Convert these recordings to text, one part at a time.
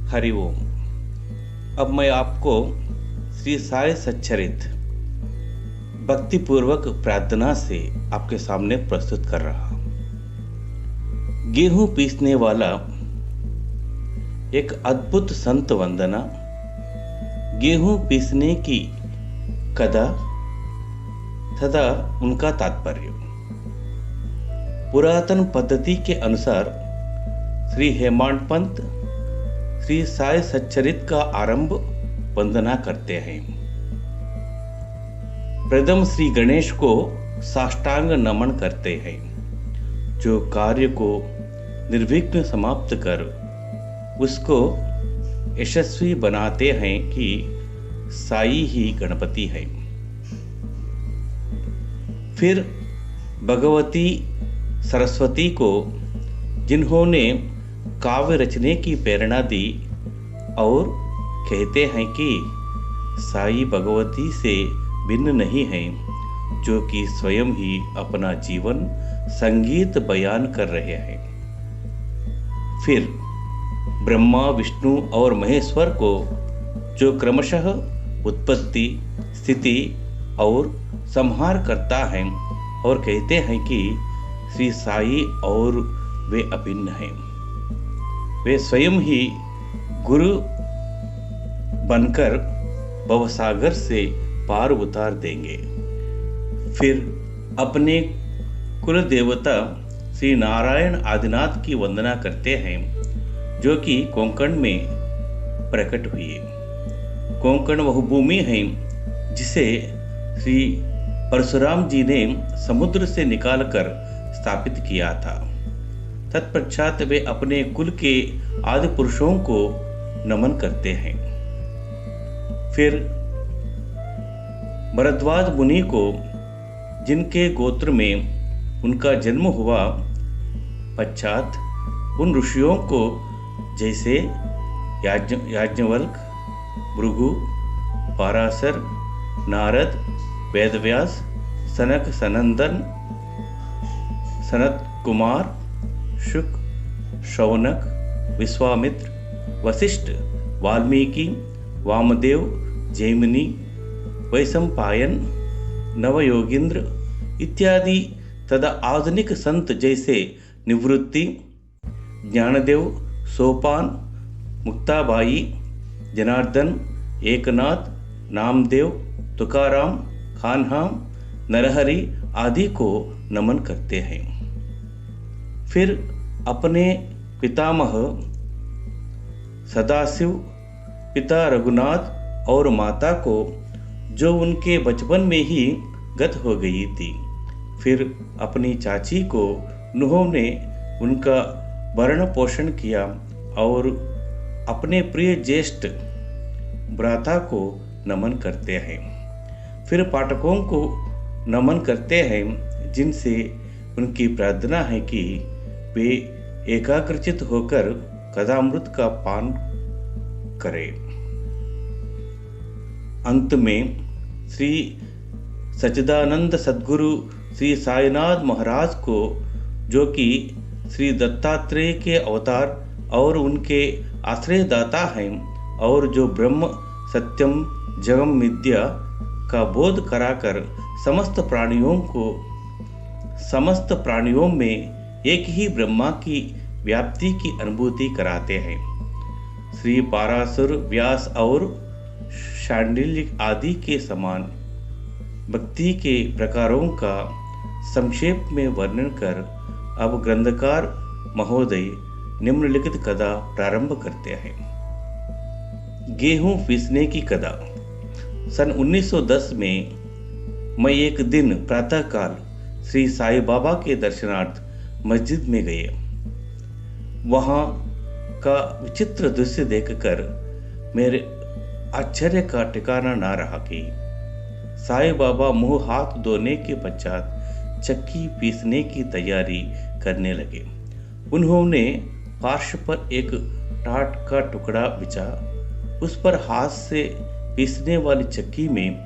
हरिओम। अब मैं आपको श्री साई सच्चरित भक्तिपूर्वक प्रार्थना से आपके सामने प्रस्तुत कर रहा हूं। गेहूं पीसने वाला एक अद्भुत संत वंदना। गेहूं पीसने की कदा तथा उनका तात्पर्य। पुरातन पद्धति के अनुसार श्री हेमाड पंत श्री साई सच्चरित का आरंभ वंदना करते हैं। प्रथम श्री गणेश को साष्टांग नमन करते हैं, जो कार्य को निर्विघ्न समाप्त कर उसको यशस्वी बनाते हैं कि साई ही गणपति है। फिर भगवती सरस्वती को, जिन्होंने काव्य रचने की प्रेरणा दी, और कहते हैं कि साई भगवती से भिन्न नहीं है, जो कि स्वयं ही अपना जीवन संगीत बयान कर रहे हैं। फिर ब्रह्मा, विष्णु और महेश्वर को, जो क्रमशः उत्पत्ति, स्थिति और संहार करता है, और कहते हैं कि श्री साई और वे अभिन्न हैं। वे स्वयं ही गुरु बनकर भवसागर से पार उतार देंगे। फिर अपने कुल देवता श्री नारायण आदिनाथ की वंदना करते हैं, जो कि कोंकण में प्रकट हुए। कोंकण वह भूमि है जिसे श्री परशुराम जी ने समुद्र से निकालकर स्थापित किया था। तत्पश्चात वे अपने कुल के आदि पुरुषों को नमन करते हैं। फिर भरद्वाज मुनि को, जिनके गोत्र में उनका जन्म हुआ, पश्चात उन ऋषियों को, जैसे याज्ञवल्क, भृगु, पराशर, नारद, वेदव्यास, सनक सनंदन, सनत कुमार, शुक, शौनक, विश्वामित्र, वशिष्ठ, वाल्मीकि, वामदेव, जैमिनी, वैशंपायन, नवयोगींद्र इत्यादि तथा आधुनिक संत जैसे निवृत्ति, ज्ञानदेव, सोपान, मुक्ताबाई, जनार्दन, एकनाथ, नामदेव, तुकाराम, खानहाम, नरहरि आदि को नमन करते हैं। फिर अपने पितामह सदाशिव, पिता रघुनाथ और माता को, जो उनके बचपन में ही गत हो गई थी। फिर अपनी चाची को, उन्होंने उनका भरण पोषण किया, और अपने प्रिय ज्येष्ठ भ्राता को नमन करते हैं। फिर पाठकों को नमन करते हैं, जिनसे उनकी प्रार्थना है कि वे एकाग्रचित होकर कदामृत का पान करें। अंत में श्री सच्चिदानंद सद्गुरु श्री साईनाथ महाराज को, जो कि श्री दत्तात्रेय के अवतार और उनके आश्रयदाता हैं, और जो ब्रह्म सत्यम जगम विद्या का बोध कराकर समस्त प्राणियों में एक ही ब्रह्मा की व्याप्ति की अनुभूति कराते हैं। श्री पराशर, व्यास और शांडिल्य आदि के समान भक्ति के प्रकारों का संक्षेप में वर्णन कर अब ग्रंथकार महोदय निम्नलिखित कथा प्रारंभ करते हैं। गेहूं पीसने की कथा। सन 1910 में मैं एक दिन प्रातःकाल श्री साई बाबा के दर्शनार्थ मस्जिद में गए। वहाँ का विचित्र दृश्य देखकर मेरे आश्चर्य का ठिकाना ना रहा कि साई बाबा मुंह हाथ धोने के पश्चात चक्की पीसने की तैयारी करने लगे। उन्होंने पार्श्व पर एक टाट का टुकड़ा बिछा, उस पर हाथ से पीसने वाली चक्की में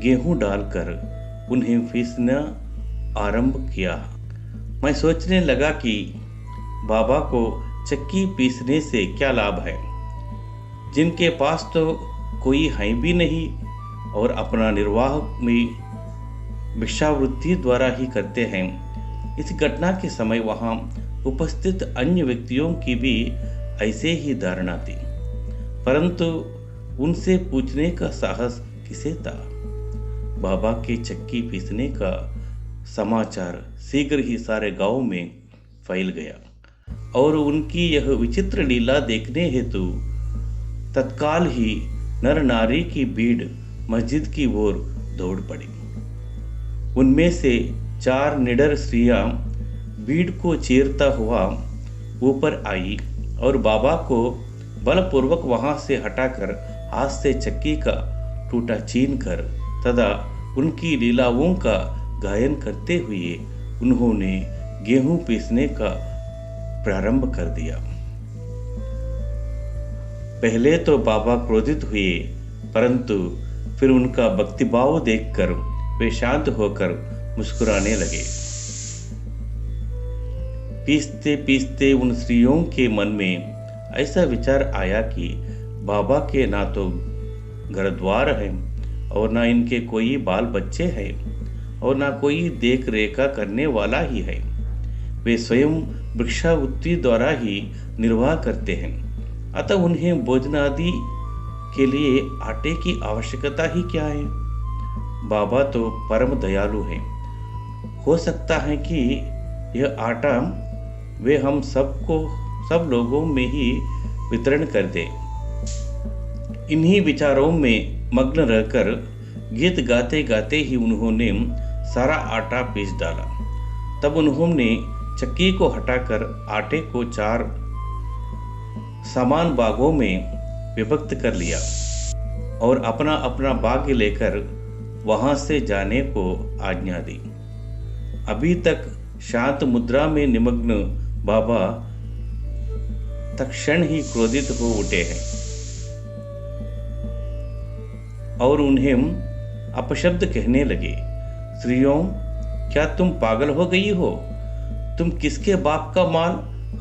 गेहूं डालकर उन्हें पीसना आरंभ किया। मैं सोचने लगा कि बाबा को चक्की पीसने से क्या लाभ है। जिनके पास तो कोई है भी नहीं और अपना निर्वाह में भिक्षावृत्ति द्वारा ही करते हैं। इस घटना के समय वहां उपस्थित अन्य व्यक्तियों की भी ऐसे ही धारणा थी, परंतु उनसे पूछने का साहस किसे था। बाबा के चक्की पीसने का समाचार शीघ्र ही सारे गांव में फैल गया और उनकी यह विचित्र लीला देखने हेतु तत्काल ही नर नारी की भीड़ मस्जिद की ओर दौड़ पड़ी। उनमें से 4 निडर स्त्रियां भीड़ को चीरता हुआ ऊपर आई और बाबा को बलपूर्वक वहां से हटाकर हाथ से चक्की का टूटा छीन कर तथा उनकी लीलाओं का गायन करते हुए उन्होंने गेहूं पीसने का प्रारंभ कर दिया। पहले तो बाबा क्रोधित हुए, परंतु फिर उनका भक्तिभाव देखकर वे शांत होकर मुस्कुराने लगे। पीसते पीसते उन स्त्रियों के मन में ऐसा विचार आया कि बाबा के ना तो घर द्वार है और ना इनके कोई बाल बच्चे हैं और ना कोई देख रेखा करने वाला ही है। वे स्वयं भिक्षावृत्ति द्वारा ही निर्वाह करते हैं, अतः उन्हें भोजन आदि के लिए आटे की आवश्यकता ही क्या है। बाबा तो परम दयालु हैं, हो सकता है कि यह आटा वे हम सब लोगों में ही वितरण कर दे। इन्हीं विचारों में मग्न रहकर गीत गाते गाते ही उन्होंने सारा आटा पीस डाला। तब उन्होंने चक्की को हटाकर आटे को 4 समान भागों में विभक्त कर लिया और अपना अपना भाग्य लेकर वहां से जाने को आज्ञा दी। अभी तक शांत मुद्रा में निमग्न बाबा तत्क्षण ही क्रोधित हो उठे हैं और उन्हें अपशब्द कहने लगे। स्त्रियों, क्या तुम पागल हो गई हो? तुम किसके बाप का माल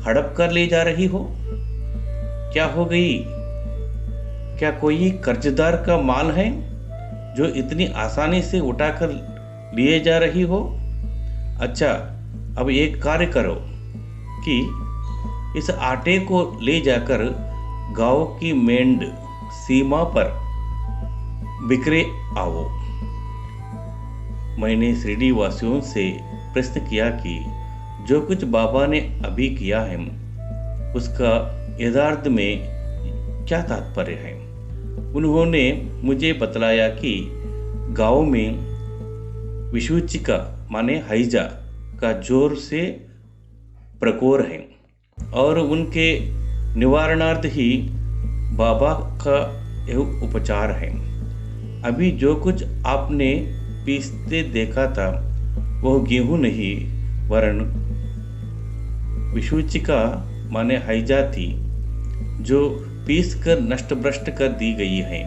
हड़प कर ले जा रही हो? क्या हो गई? क्या कोई कर्जदार का माल है जो इतनी आसानी से उठाकर लिए जा रही हो? अच्छा, अब एक कार्य करो कि इस आटे को ले जाकर गांव की मेंढ सीमा पर बिखरे आओ। मैंने शिरडी वासियों से प्रश्न किया कि जो कुछ बाबा ने अभी किया है उसका यथार्थ में क्या तात्पर्य है। उन्होंने मुझे बतलाया कि गांव में विषुचिका माने हैजा का जोर से प्रकोर है और उनके निवारणार्थ ही बाबा का यह उपचार है। अभी जो कुछ आपने पीसते देखा था वह गेहूं नहीं वरन विषुचिका माने हैजा थी जो पीस कर नष्ट भ्रष्ट कर दी गई है।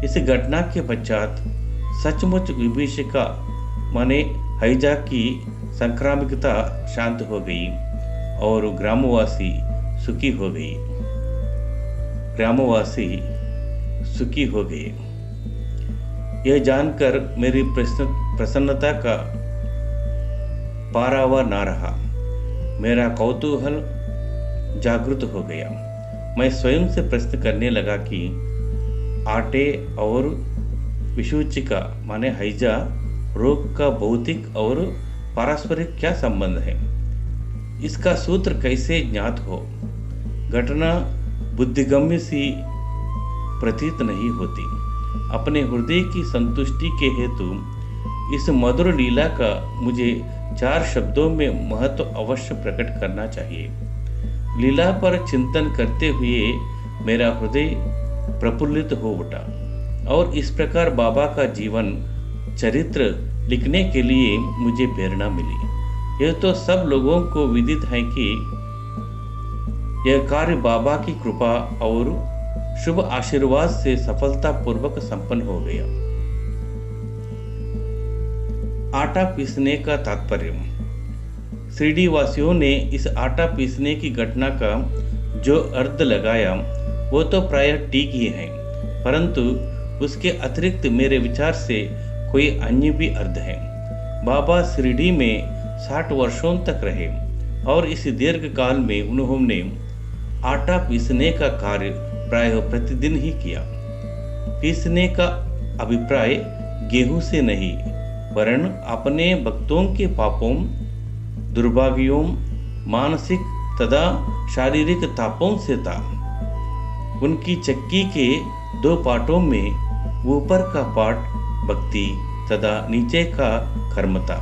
इस घटना के पश्चात सचमुच विभीषिका माने हैजा की संक्रामिकता शांत हो गई और ग्रामवासी सुखी हो गए। यह जानकर मेरी प्रसन्नता का पारावार ना रहा। मेरा कौतूहल जागृत हो गया। मैं स्वयं से प्रश्न करने लगा कि आटे और विषुचिका माने हैजा रोग का भौतिक और पारस्परिक क्या संबंध है? इसका सूत्र कैसे ज्ञात हो? घटना बुद्धिगम्य सी प्रतीत नहीं होती। अपने हृदय की संतुष्टि के हेतु इस मधुर लीला का मुझे 4 शब्दों में महत्व अवश्य प्रकट करना चाहिए। लीला पर चिंतन करते हुए मेरा हृदय प्रफुल्लित हो उठा और इस प्रकार बाबा का जीवन चरित्र लिखने के लिए मुझे प्रेरणा मिली। यह तो सब लोगों को विदित है कि यह कार्य बाबा की कृपा और शुभ आशीर्वाद से सफलतापूर्वक संपन्न हो गया। आटा पीसने का तात्पर्य। शिरडी वासियों ने इस आटा पीसने की घटना का जो अर्थ लगाया वो तो प्रायः ठीक ही है, परंतु उसके अतिरिक्त मेरे विचार से कोई अन्य भी अर्थ है। बाबा शिरडी में 60 वर्षों तक रहे और इस दीर्घ काल में उन्होंने आटा पीसने का कार्य प्रायः प्रतिदिन ही किया। पीसने का अभिप्राय गेहूं से नहीं, वरन अपने भक्तों के पापों, दुर्भाग्यों, मानसिक तथा शारीरिक तापों से था। उनकी चक्की के 2 पार्टों में ऊपर का पार्ट भक्ति तथा नीचे का कर्म था।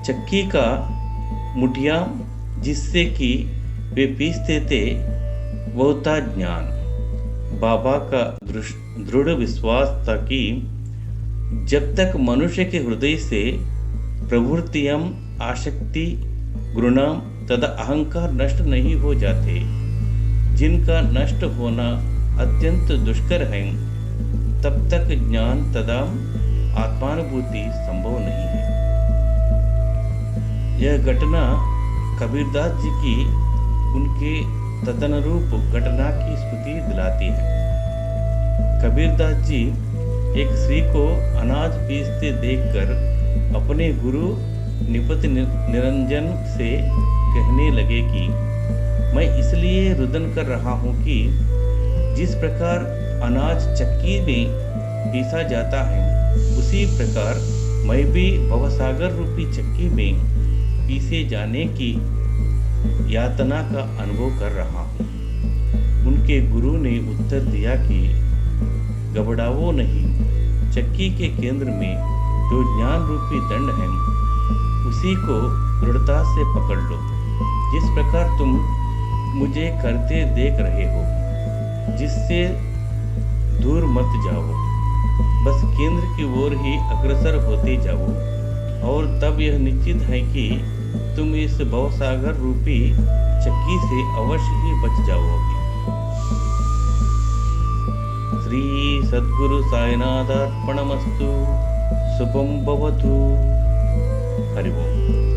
चक्की का मुठिया जिससे कि वे पीसते थे वो था ज्ञान। बाबा का दृढ़ विश्वास था कि जब तक मनुष्य के हृदय से प्रवृत्तियां, आसक्ति, घृणा तथा अहंकार नष्ट नहीं हो जाते, जिनका नष्ट होना अत्यंत दुष्कर है, तब तक ज्ञान तथा आत्मानुभूति संभव नहीं है। यह घटना कबीरदास जी की उनके तदनुरूप घटना की स्मृति दिलाती है। कबीरदास जी एक स्त्री को अनाज पीसते देखकर अपने गुरु निपत निरंजन से कहने लगे कि मैं इसलिए रुदन कर रहा हूँ कि जिस प्रकार अनाज चक्की में पीसा जाता है, उसी प्रकार मैं भी भवसागर रूपी चक्की में पीसे जाने की यातना का अनुभव कर रहा हूँ। उनके गुरु ने उत्तर दिया कि घबराओ नहीं, चक्की के केंद्र में जो ज्ञान रूपी दंड है उसी को दृढ़ता से पकड़ लो, जिस प्रकार तुम मुझे करते देख रहे हो। जिससे दूर मत जाओ, बस केंद्र की ओर ही अग्रसर होते जाओ, और तब यह निश्चित है कि तुम इस भवसागर रूपी चक्की से अवश्य ही बच जाओगे। श्री सद्गुरु साईनाथार्पणमस्तु। शुभम भवतु। हरि ओम।